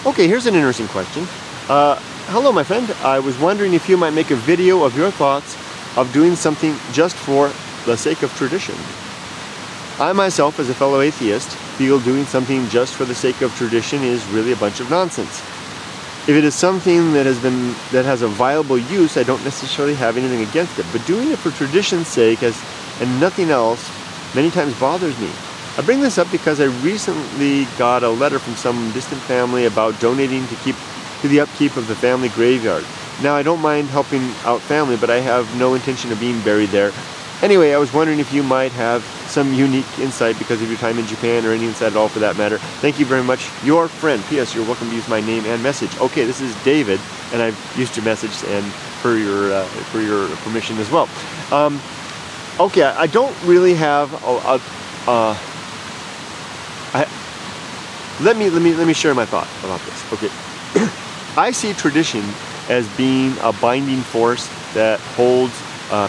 Okay, here's an interesting question. Hello, my friend. I was wondering if you might make a video of your thoughts of doing something just for the sake of tradition. I myself, as a fellow atheist, feel doing something just for the sake of tradition is really a bunch of nonsense. If it is something that has a viable use, I don't necessarily have anything against it. But doing it for tradition's sake and nothing else many times bothers me. I bring this up because I recently got a letter from some distant family about donating to the upkeep of the family graveyard. Now, I don't mind helping out family, but I have no intention of being buried there. Anyway, I was wondering if you might have some unique insight because of your time in Japan, or any insight at all for that matter. Thank you very much. Your friend. P.S. You're welcome to use my name and message. Okay, this is David, and I've used your message and for your permission as well. Okay, I don't really have let me share my thought about this. Okay, I see tradition as being a binding force that holds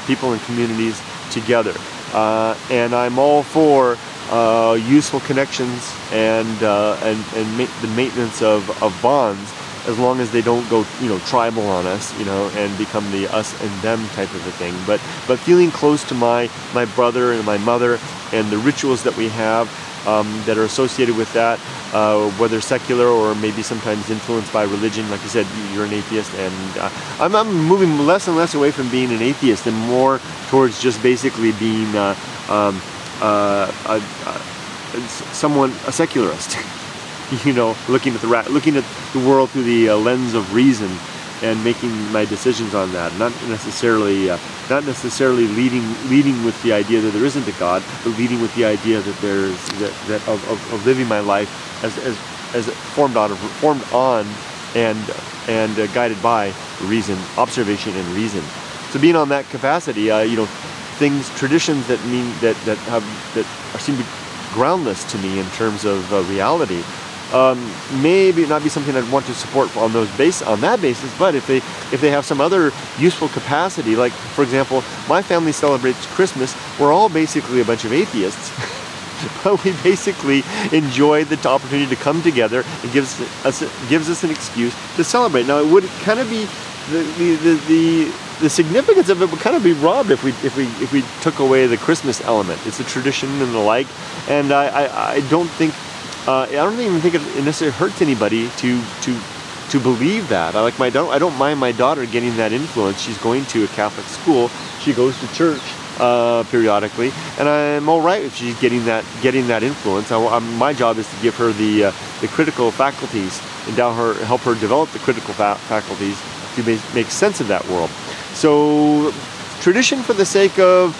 people and communities together, and I'm all for useful connections and the maintenance of bonds, as long as they don't go, tribal on us, and become the us and them type of a thing. But feeling close to my brother and my mother, and the rituals that we have that are associated with that, whether secular or maybe sometimes influenced by religion. Like you said, you're an atheist, and I'm moving less and less away from being an atheist and more towards just basically being a secularist. Looking at the world through the lens of reason and making my decisions on that. Not necessarily leading with the idea that there isn't a God, but leading with the idea that of living my life as formed on and guided by reason, observation, and reason. So being on that capacity, traditions that seem to be groundless to me in terms of reality. Maybe not be something I'd want to support on that basis, but if they have some other useful capacity, like for example, my family celebrates Christmas. We're all basically a bunch of atheists, but we basically enjoy the opportunity to come together. It gives us an excuse to celebrate. Now, it would kind of be the significance of it would kind of be robbed if we took away the Christmas element. It's a tradition and the like, and I don't even think it necessarily hurts anybody to believe that. I don't mind my daughter getting that influence. She's going to a Catholic school. She goes to church periodically, and I'm all right if she's getting that influence. My job is to give her the critical faculties, help her develop the critical faculties to make sense of that world. So tradition for the sake of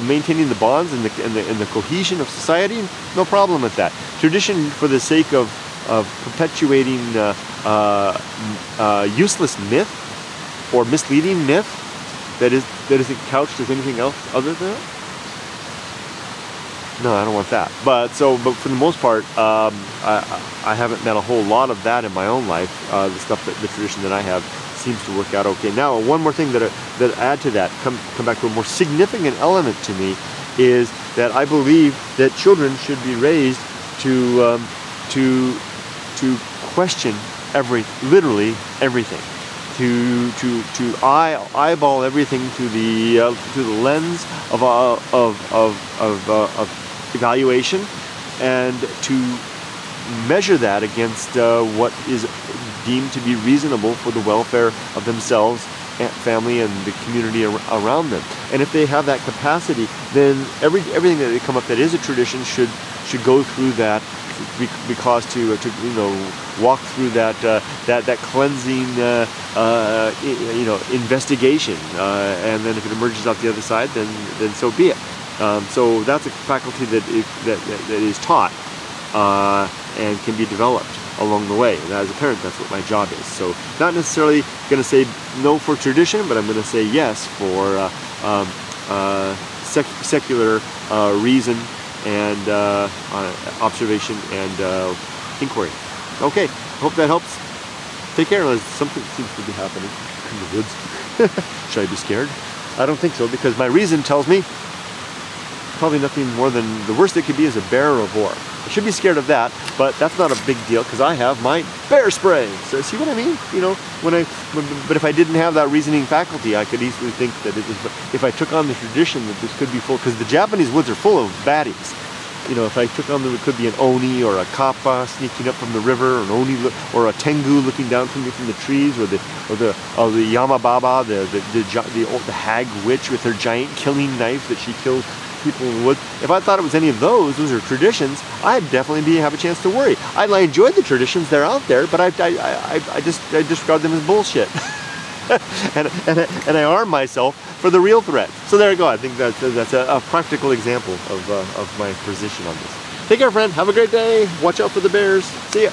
maintaining the bonds and the cohesion of society, no problem with that. Tradition for the sake of perpetuating useless myth or misleading myth that isn't couched as anything else other than that? No, I don't want that. But for the most part, I haven't met a whole lot of that in my own life. The tradition that I have seems to work out okay. Now, one more thing that add to that, come back to a more significant element to me, is that I believe that children should be raised to question literally everything, to eyeball everything through the lens of evaluation, and to measure that against what is deemed to be reasonable for the welfare of themselves, family, and the community around them. And if they have that capacity, then everything that they come up that is a tradition should go through that, because to walk through that cleansing investigation, and then if it emerges out the other side, then so be it. So that's a faculty that is taught and can be developed along the way. And as a parent, that's what my job is. So not necessarily going to say no for tradition, but I'm going to say yes for secular reason and observation and inquiry. Okay, hope that helps. Take care. Something seems to be happening in the woods. Should I be scared? I don't think so, because my reason tells me probably nothing more than, the worst it could be is a bear or a boar. I should be scared of that, but that's not a big deal because I have my bear spray. So see what I mean? You know, but if I didn't have that reasoning faculty, I could easily think that it was, if I took on the tradition that this could be full, because the Japanese woods are full of baddies. You know, if I took on them, it could be an oni or a kappa sneaking up from the river, or an oni or a tengu looking down from the trees, or the yamababa, the hag witch with her giant killing knife that she kills people in the woods. If I thought it was any of those are traditions, I'd definitely have a chance to worry. I enjoy the traditions, they're out there, but I disregard them as bullshit. and I arm myself for the real threat. So there you go. I think that's a practical example of my position on this. Take care, friend. Have a great day. Watch out for the bears. See ya.